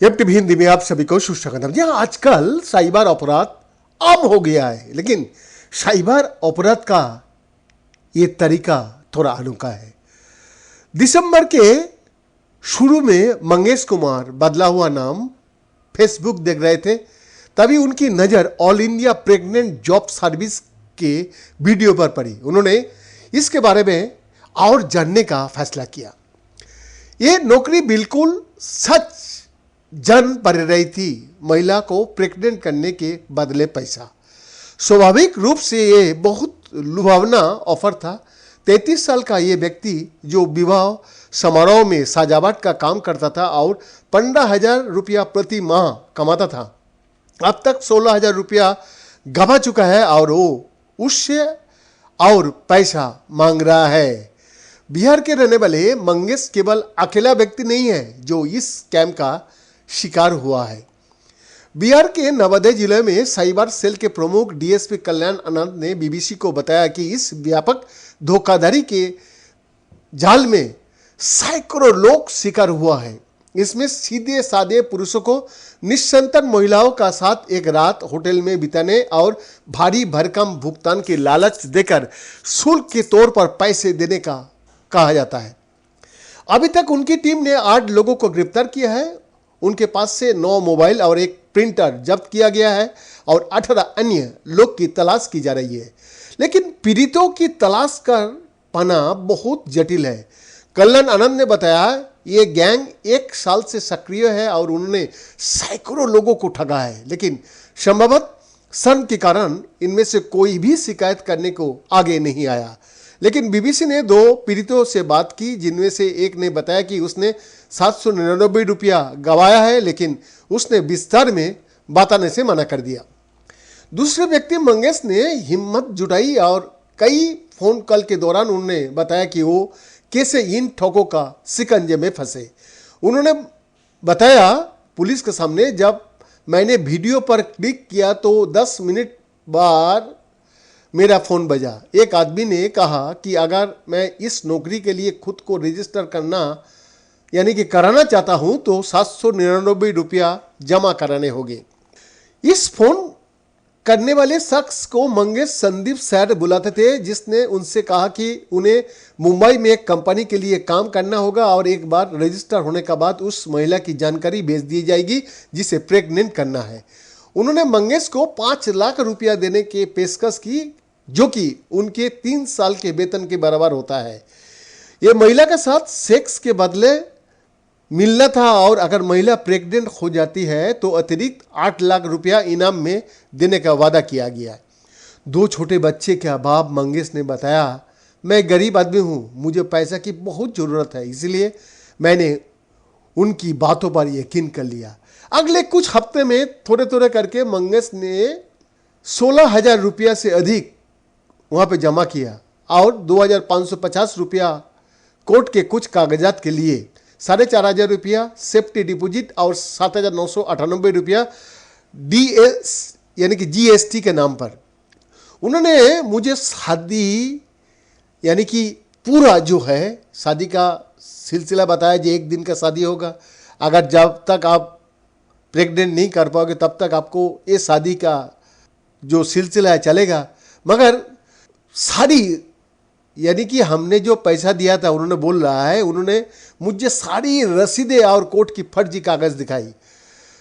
FTV Hindi में आप सभी को सुस्वागतम। जी हाँ, आजकल साइबर अपराध आम हो गया है, लेकिन साइबर अपराध का ये तरीका थोड़ा अनोखा है। दिसंबर के शुरू में मंगेश कुमार बदला हुआ नाम फेसबुक देख रहे थे, तभी उनकी नज़र all India pregnant job service के वीडियो पर पड़ी। उन्होंने इसके बारे में और जानने का फैसला किया। ये नौकरी बिल्कुल सच जन पड़ रही थी, महिला को प्रेग्नेंट करने के बदले पैसा। स्वाभाविक रूप से ये बहुत लुभावना ऑफर था। 33 साल का ये व्यक्ति जो विवाह समारोह में सजावट का काम करता था और 15,000 रुपया प्रति माह कमाता था, अब तक 16,000 रुपया गवा चुका है और वो उससे और पैसा मांग रहा है। बिहार के रहने वाले मंगेश केवल अकेला व्यक्ति नहीं है जो इस स्कैम का शिकार हुआ है। बिहार के नवादा जिले में साइबर सेल के प्रमुख डीएसपी कल्याण आनंद ने बीबीसी को बताया कि इस व्यापक धोखाधड़ी के जाल में सैकड़ों लोग शिकार हुआ है। इसमें सीधे साधे पुरुषों को निसंतान महिलाओं का साथ एक रात होटल में बिताने और भारी भरकम भुगतान की लालच देकर शुल्क के तौर पर पैसे देने का कहा जाता है। अभी तक उनकी टीम ने 8 लोगों को गिरफ्तार किया है। उनके पास से 9 मोबाइल और एक प्रिंटर जब्त किया गया है और 18 अन्य लोग की तलाश की जा रही है। लेकिन पीड़ितों की तलाश कर पाना बहुत जटिल है। कल्याण आनंद ने बताया ये गैंग 1 साल से सक्रिय है और उन्होंने सैकड़ों लोगों को ठगा है, लेकिन संभवतः शर्म के कारण इनमें से कोई भी शिकायत करने को आगे नहीं आया। लेकिन बीबीसी ने 2 पीड़ितों से बात की, जिनमें से एक ने बताया कि उसने 799 रुपया गंवाया है, लेकिन उसने विस्तार में बताने से मना कर दिया। दूसरे व्यक्ति मंगेश ने हिम्मत जुटाई और कई फोन कॉल के दौरान उन्होंने बताया कि वो कैसे इन ठगों का शिकंजे में फंसे। उन्होंने बताया पुलिस के सामने, जब मैंने वीडियो पर क्लिक किया तो 10 मिनट बाद मेरा फ़ोन बजा। एक आदमी ने कहा कि अगर मैं इस नौकरी के लिए खुद को रजिस्टर कराना चाहता हूं तो 799 रुपया जमा कराने होंगे। इस फोन करने वाले शख्स को मंगेश संदीप सैर बुलाते थे, जिसने उनसे कहा कि उन्हें मुंबई में एक कंपनी के लिए काम करना होगा और एक बार रजिस्टर होने के बाद उस महिला की जानकारी भेज दी जाएगी जिसे प्रेग्नेंट करना है। उन्होंने मंगेश को 5 लाख रुपया देने की पेशकश की, जो कि उनके 3 साल के वेतन के बराबर होता है। ये महिला के साथ सेक्स के बदले मिलना था और अगर महिला प्रेग्नेंट हो जाती है तो अतिरिक्त 8 लाख रुपया इनाम में देने का वादा किया गया। 2 छोटे बच्चे के बाप मंगेश ने बताया, मैं गरीब आदमी हूँ, मुझे पैसा की बहुत ज़रूरत है, इसलिए मैंने उनकी बातों पर यकीन कर लिया। अगले कुछ हफ्ते में थोड़े थोड़े करके मंगेश ने 16,000 रुपया से अधिक वहाँ पे जमा किया और 2,550 रुपया कोर्ट के कुछ कागजात के लिए, 4,500 रुपया सेफ्टी डिपॉजिट और 7,998 रुपया जीएसटी के नाम पर। उन्होंने मुझे शादी यानी कि पूरा जो है शादी का सिलसिला बताया कि 1 दिन का शादी होगा, अगर जब तक आप प्रेग्नेंट नहीं कर पाओगे तब तक आपको ये शादी का जो सिलसिला है चलेगा। मगर सारी यानी कि हमने जो पैसा दिया था, उन्होंने बोल रहा है, उन्होंने मुझे सारी रसीदें और कोर्ट की फर्जी कागज़ दिखाई।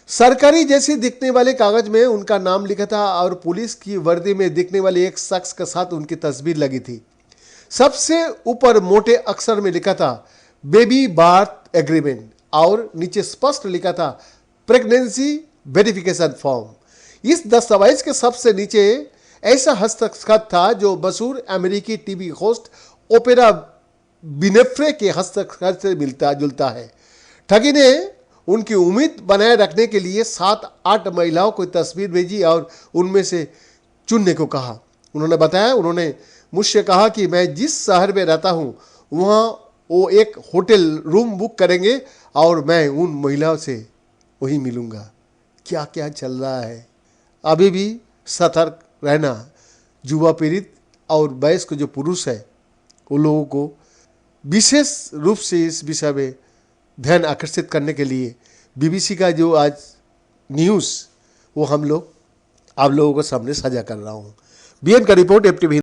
सरकारी जैसे दिखने वाले कागज़ में उनका नाम लिखा था और पुलिस की वर्दी में दिखने वाले एक शख्स के साथ उनकी तस्वीर लगी थी। सबसे ऊपर मोटे अक्षर में लिखा था बेबी बर्थ एग्रीमेंट और नीचे स्पष्ट लिखा था प्रेगनेंसी वेरिफिकेशन फॉर्म। इस दस्तावेज के सबसे नीचे ऐसा हस्तक्षेप था जो मशहूर अमेरिकी टीवी होस्ट ओपेरा विनेफ्रे के हस्तक्षेप से मिलता जुलता है। ठगी ने उनकी उम्मीद बनाए रखने के लिए 7-8 महिलाओं को तस्वीर भेजी और उनमें से चुनने को कहा। उन्होंने बताया, उन्होंने मुझसे कहा कि मैं जिस शहर में रहता हूँ वहाँ वो एक होटल रूम बुक करेंगे और मैं उन महिलाओं से वहीं मिलूँगा। क्या क्या चल रहा है। अभी भी सतर्क रहना। युवा पीड़ित और वयस्क जो पुरुष है उन लोगों को विशेष रूप से इस विषय में ध्यान आकर्षित करने के लिए बीबीसी का जो आज न्यूज़ वो आप लोगों को सामने साझा कर रहा हूँ। बीएन का रिपोर्ट, एपटीवी।